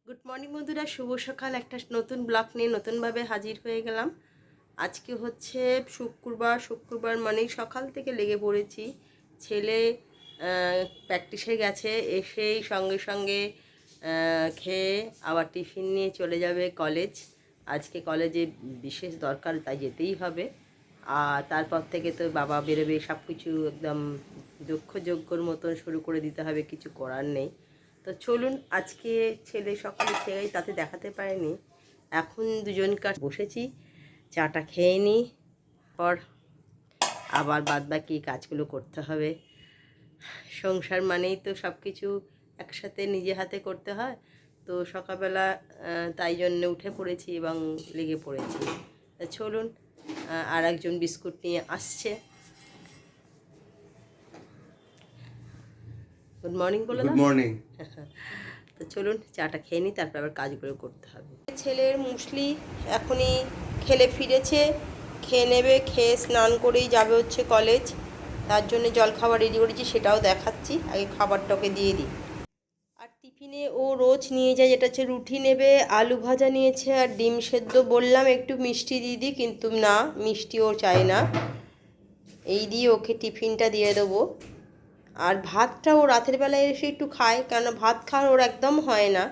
Good morning বন্ধুরা, শুভ সকাল। একটা নতুন ব্লগ নিয়ে নতুনভাবে হাজির হয়ে গেলাম। আজকে হচ্ছে শুক্রবার মানেই সকাল থেকে লেগে পড়েছি। ছেলে প্র্যাকটিসে গেছে, এসেই সঙ্গে সঙ্গে খেয়ে আবার টিফিন নিয়ে চলে যাবে কলেজ। আজকে কলেজে বিশেষ দরকার, তাই যেতেই হবে। আর তারপর থেকে তো বাবা বেরোবে, সব কিছু একদম যজ্ঞর মতন শুরু করে দিতে হবে, কিছু করার নেই। তো চলুন, আজকে ছেলে সকালে খেয়ে তাতে দেখাতে পারেনি। এখন দুজনকার বসেছি, চাটা খেয়ে নিই, পর আবার বাদবাকি কাজগুলো করতে হবে। সংসার মানেই তো সব কিছু একসাথে নিজে হাতে করতে হয়। তো সকালবেলা তাই জন্য উঠে পড়েছি এবং লেগে পড়েছি। চলুন, আর একজন বিস্কুট নিয়ে আসছে। গুড মর্নিং বলে দাও। Good morning. তো চলুন চাটা খেয়ে নিই, তারপর আবার কাজগুলো করতে হবে। ছেলের মুসলি এখনই খেলে ফিরেছে, খেয়ে নেবে, খেয়ে স্নান করেই যাবে হচ্ছে কলেজ। তার জন্য জলখাবার রেডি করেছি, সেটাও দেখাচ্ছি। আগে খাবারটাকে দিয়ে দিই। আর টিফিনে ও রোজ নিয়ে যায়, যেটা হচ্ছে রুটি নেবে, আলু ভাজা নিয়েছে আর ডিম সেদ্ধ। বললাম একটু মিষ্টি দিয়ে দিই, কিন্তু না, মিষ্টি ও চায় না। এই দিয়ে ওকে টিফিনটা দিয়ে দেবো। আর ভাতটা ও রাতের বেলায় এসে একটু খায়, কেন ভাত খাওয়ার ওর একদম হয় না।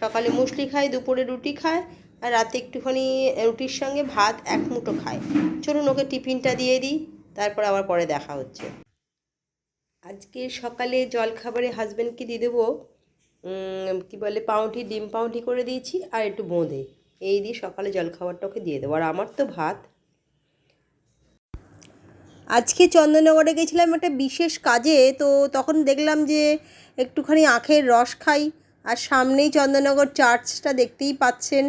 সকালে মুসলি খায়, দুপুরে রুটি খায়, আর রাতে একটুখানি রুটির সঙ্গে ভাত এক মুঠো খায়। চলুন ওকে টিফিনটা দিয়ে দিই, তারপর আবার পরে দেখা হচ্ছে। আজকে সকালে জলখাবারে হাজব্যান্ডকে দিয়ে দেবো কী বলে পাউরুটি, ডিম পাউরুটি করে দিয়েছি আর একটু বোঁদে। এই দিয়ে সকালে জলখাবারটা ওকে দিয়ে দেবো, আর আমার তো ভাত। আজকে চন্দননগরে গেছিলাম একটা বিশেষ কাজে, তো তখন দেখলাম যে একটুখানি আখের রস খাই। আর সামনেই চন্দননগর চার্চটা দেখতেই পাচ্ছেন,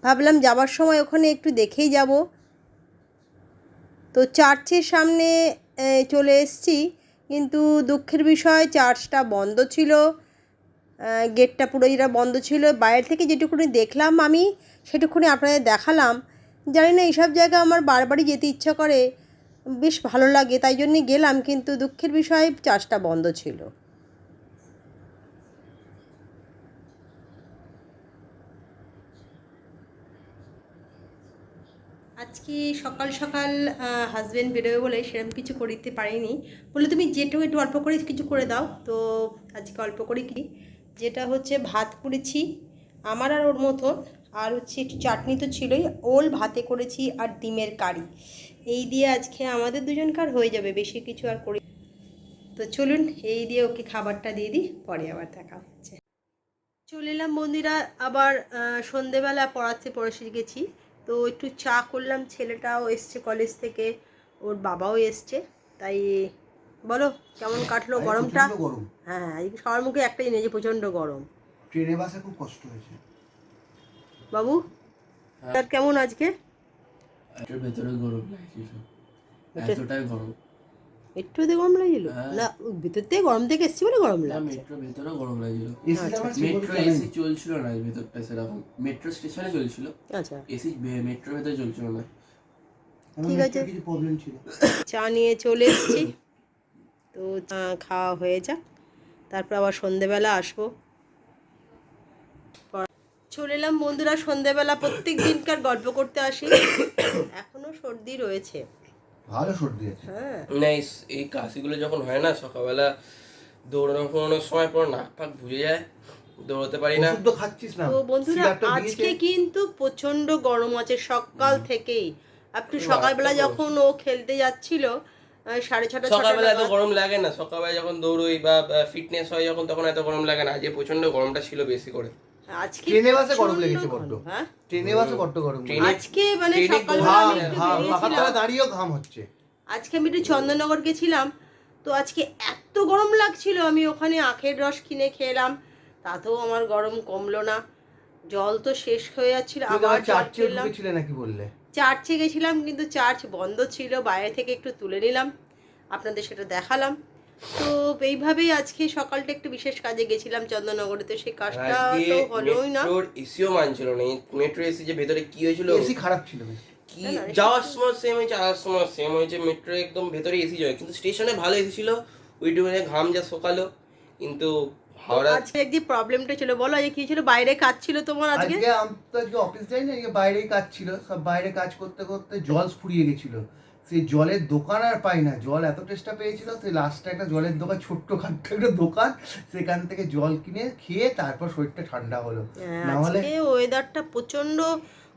ভাবলাম যাবার সময় ওখানে একটু দেখেই যাব। তো চার্চের সামনে চলে এসেছি, কিন্তু দুঃখের বিষয় চার্চটা বন্ধ ছিল। গেটটা পুরো যেটা বন্ধ ছিল। বাইরে থেকে যেটুকুনি দেখলাম আমি, সেটুকুনি আপনাদের দেখালাম। জানি না, এইসব জায়গা আমার বারবারই যেতে ইচ্ছা করে, বেশ ভালো লাগে, তাই জন্যই গেলাম। কিন্তু দুঃখের বিষয় চার্চটা বন্ধ ছিল। আজকে সকাল সকাল হাজব্যান্ড বেরোবে বলে সেরকম কিছু করতে পারিনি। বলে তুমি যেটুকু একটু অল্প করে কিছু করে দাও। তো আজকে অল্প করে কি, যেটা হচ্ছে ভাত করেছি আমার আর ওর মতন, আর হচ্ছে একটু চাটনি তো ছিলই, ওল ভাতে করেছি আর ডিমের কারি। এই দিয়ে আজকে আমাদের দুজনকার হয়ে যাবে, বেশি কিছু আর করি। তো চলুন এই দিয়ে ওকে খাবারটা দিয়ে দিই, পরে আবার দেখা হচ্ছে। চলে এলাম বন্ধুরা, আবার সন্ধেবেলা পড়াতে পড়ে গেছি। তো একটু চা করলাম, ছেলেটাও এসছে কলেজ থেকে, ওর বাবাও এসছে। তাই বলো কেমন কাটলো গরমটা? হ্যাঁ, আজকে সবার মুখে একটাই নেই যে প্রচণ্ড গরম। ট্রেনে বাসে খুব কষ্ট হয়েছে বাবু তার কেমন আজকে? ভেতরে গরম লাগছিল, এতটাই গরম। মেট্রোতে গরম লাগছিল না, ভিতর থেকে গরম থেকে এসছি বলে গরম লাগছে। মেট্রো ভেতরে গরম লাগছিল। মেট্রো এসি চলছিল না ভেতরটা সেরকম, মেট্রো স্টেশনে চলছিল। আচ্ছা, এসি মেট্রোর ভেতরে চলছিল না। ঠিক আছে, কিছু প্রবলেম ছিল। চা নিয়ে চলে এসেছি, তো চা খাওয়া হয়ে যাক, তারপর আবার সন্ধেবেলা আসবো। চলে এলাম বন্ধুরা সন্ধেবেলা, প্রত্যেক দিনকার গল্প করতে আসি। এখনো সর্দি রয়েছে, ভালো সর্দি আছে। হ্যাঁ না, এই কাশিগুলো যখন হয় না সকালবেলা দৌড়ানো ফোড়ানোর সময় পুরো নাক ফাক বুঝে যায়, দৌড়াতে পারি না। ওষুধ তো খাচ্ছিস না? তো বন্ধুরা আজকে কিন্তু প্রচন্ড গরম আছে সকাল থেকেই। আপনি সকালবেলা যখন ও খেলতে যাচ্ছিল 6:30 সকালবেলা এত গরম লাগে না, সকালবেলা যখন দৌড়ই বা ফিটনেস হয় যখন, তখন এত গরম লাগে না। আজকে প্রচন্ড গরমটা ছিল বেশি করে। আজকে ট্রেনে বাসে গরম লেগেছে বড্ড। হ্যাঁ, ট্রেনে বাসে বড্ড গরম। আজকে মানে সকালবেলা আমি একটু পাখাতলা দাঁড়িয়েও ঘাম হচ্ছে। আজকে আমি একটু চন্দননগর গেছিলাম, তো আজকে এত গরম লাগছিল, আমি ওখানে আখের রস কিনে খেলাম, তাতেও আমার গরম কমলো না। জল তো শেষ হয়ে যাচ্ছিল, আবার চার্চে ঢুকেছিলে নাকি বললে? চার্চে গেছিলাম, কিন্তু চার্চ বন্ধ ছিল, বাইরে থেকে একটু তুলে নিলাম, আপনাদের সেটা দেখালাম। তো এইভাবেই আজকে সকালটা একটু বিশেষ কাজে গেছিলাম চন্দননগরে, তো সেই কাজটা তো হলোই না। মেট্রোর এসিও মানছিল না। মেট্রো এসি যে ভেতরে কি হয়েছিল, এসি খারাপ ছিল কি যাওয়ার সময় সেম হয়েছে, আসার সময় সেম হয়েছে। মেট্রো একদম ভেতরে এসি যায়, কিন্তু স্টেশনে ভালো এসি ছিল। ওইটুকুনে ঘাম যা শোকালো, কিন্তু হাওড়া আজকে যে প্রবলেমটা ছিল বলো, আজকে কি ছিল? বাইরে কাজ ছিল তোমার আজকে? আজকে আমি তো আজকে অফিস যাই না, আজকে বাইরেই কাজ ছিল, সব বাইরে কাজ করতে করতে জল ফুরিয়ে গেছিল। সেই জলের দোকান আর পাই না, জল এত টেস্টটা পেয়েছিল, সেই লাস্টে একটা জলের দোকান, ছোট্ট খাট্ট একটা দোকান, সেখান থেকে জল কিনে খেয়ে তারপর শরীরটা ঠান্ডা হলো। না হলে আজকে ওয়েদারটা প্রচন্ড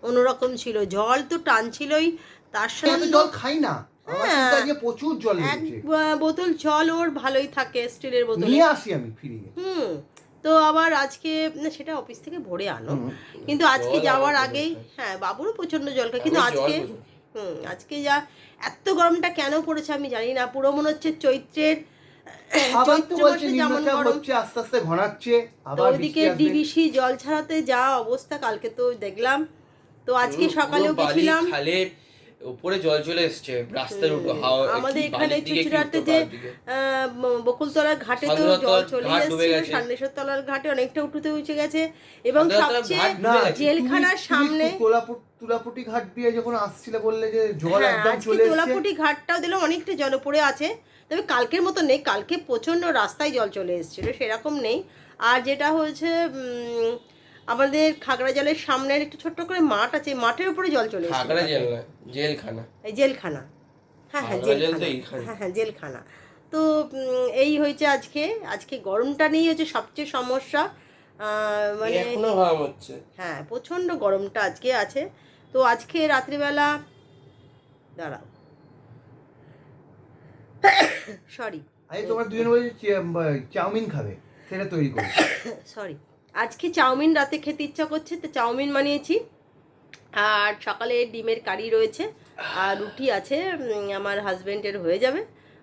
অন্যরকম ছিল, জল তো টানছিলই, তার এত সঙ্গে জল খাই না, আমার হ্যাঁ, কিন্তু আজকে প্রচুর জল এক লেগেছে। বোতল জল ওর ভালোই থাকে, স্টিলের বোতলে। নিয়ে আসি আমি ফিরিয়ে। তো আবার আজকে না, সেটা অফিস থেকে ভরে আনো, কিন্তু আজকে জল যাওয়ার আমার আগেই প্রচুর খাই। হ্যাঁ বাবুরও প্রচন্ড জল খায়, কিন্তু আমি জল আজকে প্রচুর খাই। আজকে যা এত গরমটা কেন পড়েছে আমি জানি না, পুরো মনে হচ্ছে চৈত্রের আবার তো চৈত্র বলছে মাসে যেমন নিম্নচাপ গরম। হচ্ছে, আস্তে আস্তে ঘনাচ্ছে, তো আবার ওইদিকে বৃষ্টি আসবে। ডিবিসি জল ছাড়াতে যা অবস্থা, কালকে তো দেখলাম। তো আজকে সকালেও পুরো বালি গেছিলাম খালে উপরে জল চলে এসছে রাস্তার উপর, হাওয়া আমাদের কি এখানে বালির দিকে কি চুচুড়াতে উত্তর যে পাড়ার দিকে। বকুলতলার ঘাটে তো সাধুরাতলার জল চলে ঘাট ডুবে এসেছিল, গেছে। সান্দেশ্বর তলার ঘাটে অনেকটা উঠতে উঠে গেছে, এবং সাধুরাতলার সবচেয়ে ঘাট না, ডুবে গেছে। জেলখানার সামনে তুলাপুটি ঘাট দিয়ে যখন আসছিলে বললে যে জল হ্যাঁ একদম আজকে চলে এসেছে। তোলাপুটি ঘাটটাও দিলাম, অনেকটা জল পড়ে আছে, তবে কালকের মতো নেই, কালকে প্রচণ্ড রাস্তায় জল চলে এসেছিলো, সেরকম নেই। আর যেটা হয়েছে আমাদের খাগড়া জলের সামনের একটু ছোট্ট করে মাঠ আছে, মাঠের উপরে জল চলে এসেছিল। খাগড়া জেল না, জেলখানা। এই জেলখানা, হ্যাঁ হ্যাঁ খাগড়া জেল তো জেলখানা, এইখানে। হ্যাঁ হ্যাঁ জেলখানা। তো এই হয়েছে আজকে, আজকে গরমটা নিয়ে হচ্ছে সবচেয়ে সমস্যা, মানে এখনো ভাব হচ্ছে। হ্যাঁ প্রচণ্ড গরমটা আজকে আছে। তো আজকে রাত্রিবেলা দাঁড়াও সরি আরে তোমরা দুজন বলে চাউমিন খাবে, সেটা তৈরি করো। সরি আজকে চাউমিন রাতে খেতে ইচ্ছা করছে, তো চাউমিন বানিয়েছি, আর সকালে ডিমের কারি রয়েছে, আর রুটি আছে, আমার হাজব্যান্ডের হয়ে যাবে।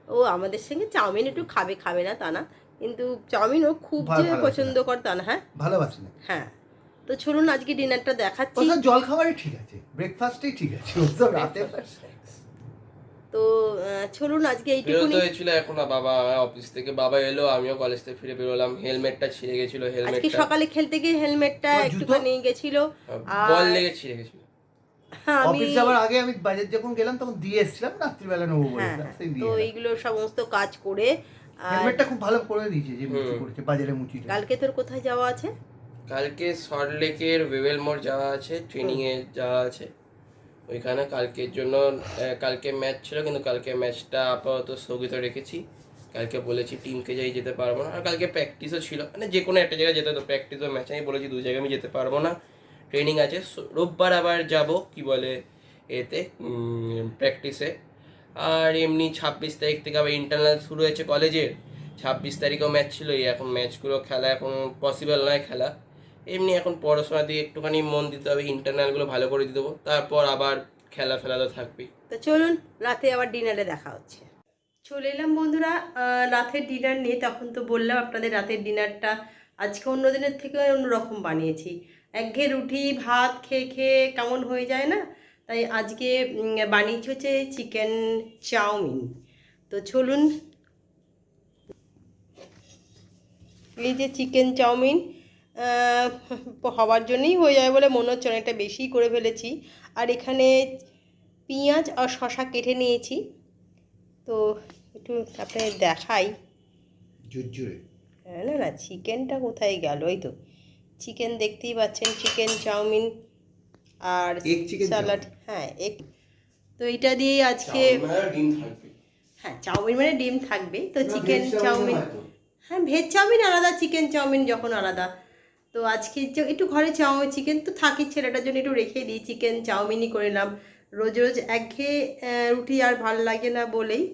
ও আমাদের সঙ্গে চাউমিন একটু খাবে, খাবে না তা না, কিন্তু চাউমিন ও খুব যে ভালোবাসে পছন্দ করে তা না। হ্যাঁ ভালোবাসি না। হ্যাঁ, তো চলুন আজকে ডিনারটা দেখাচ্ছি। ওসব জল খাবারই ঠিক আছে, ব্রেকফাস্টেই ঠিক আছে, ওসব রাতে তো চলুন আজকে বেরোতে এইটুকুনি। হয়েছিল এখন বাবা অফিস থেকে, বাবা এলো, আমিও কলেজ থেকে ফিরে বেরোলাম, হেলমেটটা ছিঁড়ে গেছিল, আজকে হেলমেটটা সকালে খেলতে গিয়ে হেলমেটটা তোমার জুতো? একটুখানি গেছিল, বল লেগে ছিঁড়ে গেছিল। আমি অফিস যাওয়ার আগে আমি বাজার যখন গেলাম তখন দিয়ে এসেছিলাম, রাত্রিবেলা নেবো বলে হ্যাঁ সেই তো দিয়ে এলাম। এইগুলো সমস্ত কাজ করে, আর হেলমেটটা খুব ভালো করে দিয়েছে, যে মুচি করেছে বাজারে মুচিটা। কালকে তোর কোথায় যাওয়া আছে? কালকে সল্টলেকের ওয়েবেল মোড় যাওয়া আছে, ট্রেনিংয়ে যাওয়া আছে ওইখানে কালকের জন্য। কালকে ম্যাচ ছিল, কিন্তু কালকে ম্যাচটা আপাতত স্থগিত রেখেছি। কালকে বলেছি টিমকে যাই যেতে পারবো না, আর কালকে প্র্যাকটিসও ছিল, মানে যে কোনো একটা জায়গায় যেতে হতো, প্র্যাকটিস ও ম্যাচ। আমি বলেছি 2 জায়গায় আমি যেতে পারবো না, ট্রেনিং আছে। রোববার আবার যাব কি বলে এতে প্র্যাকটিসে। আর এমনি 26 তারিখ থেকে আবার ইন্টারনাল শুরু হয়েছে কলেজের, 26 তারিখেও ম্যাচ ছিল। এখন ম্যাচগুলো খেলা এখন পসিবল নয় খেলা, এমনি এখন পড়াশোনা দিয়ে একটুখানি মন দিতে হবে, ইন্টারনালগুলো ভালো করে দিয়ে দেবো, তারপর আবার খেলা ফেলা তো থাকবেই। তো চলুন রাতে আবার ডিনারে দেখা হচ্ছে। চলে এলাম বন্ধুরা রাতের ডিনার নিয়ে। তখন তো বললাম আপনাদের রাতের ডিনারটা আজকে অন্য দিনের থেকে অন্যরকম বানিয়েছি, একঘেয়ে রুটি ভাত খেয়ে খেয়ে কেমন হয়ে যায় না, তাই আজকে বানিয়েছি হচ্ছে চিকেন চাউমিন। তো চলুন, এই যে চিকেন চাউমিন হওয়ার জন্যই হয়ে যায় বলে মনে হচ্ছে, অনেকটা বেশি করে ফেলেছি। আর এখানে পেঁয়াজ আর শসা কেটে নিয়েছি, তো একটু আপনাদের দেখাই। ঝুরঝুরে না না চিকেনটা কোথায় গেল, এই তো চিকেন দেখতেই পাচ্ছেন, চিকেন চাউমিন আর Egg chicken স্যালাড। হ্যাঁ এগ, তো এইটা দিয়ে আজকে ডিম থাকবে। হ্যাঁ চাউমিন মানে ডিম থাকবে, তো চিকেন চাউমিন, হ্যাঁ ভেজ চাউমিন আলাদা, চিকেন চাউমিন যখন আলাদা। তো আজকে একটু ঘরে চিকেন তো থাকি, ছেলেটার জন্য একটু রেখে দিই, চিকেন চাউমিনই করে নিলাম। রোজ রোজ একঘেয়ে রুটি আর ভাল লাগে না বলেই।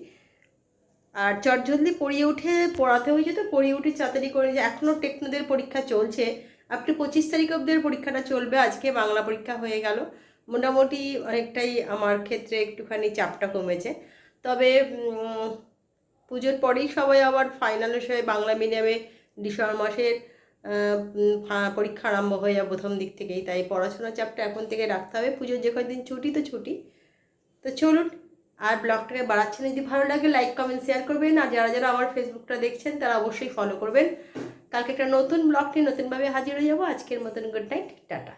আর চটজলদি পড়িয়ে উঠে পড়াতে হয়েছে, তো পড়িয়ে উঠে তাড়াতাড়ি করে, যে এখনও টেকনোদের পরীক্ষা চলছে, আপনি 25 তারিখ অবধি পরীক্ষাটা চলবে। আজকে বাংলা পরীক্ষা হয়ে গেল, মোটামুটি অনেকটাই আমার ক্ষেত্রে একটুখানি চাপটা কমেছে। তবে পুজোর পরেই সবাই আবার ফাইনাল হিসেবে বাংলা মিডিয়ামে ডিসেম্বর মাসের পরীক্ষা আরম্ভ হয়ে যাবে প্রথম দিক থেকেই, তাই পড়াশোনার চাপটা এখন থেকে রাখতে হবে। পুজোর যে কয়েকদিন ছুটি তো ছুটি। তো চলুন, আর ব্লগটাকে বাড়াচ্ছেন, যদি ভালো লাগে লাইক কমেন্ট শেয়ার করবেন, আর যারা যারা আমার ফেসবুকটা দেখছেন তারা অবশ্যই ফলো করবেন। কালকে একটা নতুন ব্লগ নিয়ে নতুনভাবে হাজির হয়ে যাবো। আজকের মতন গুড নাইট, টাটা।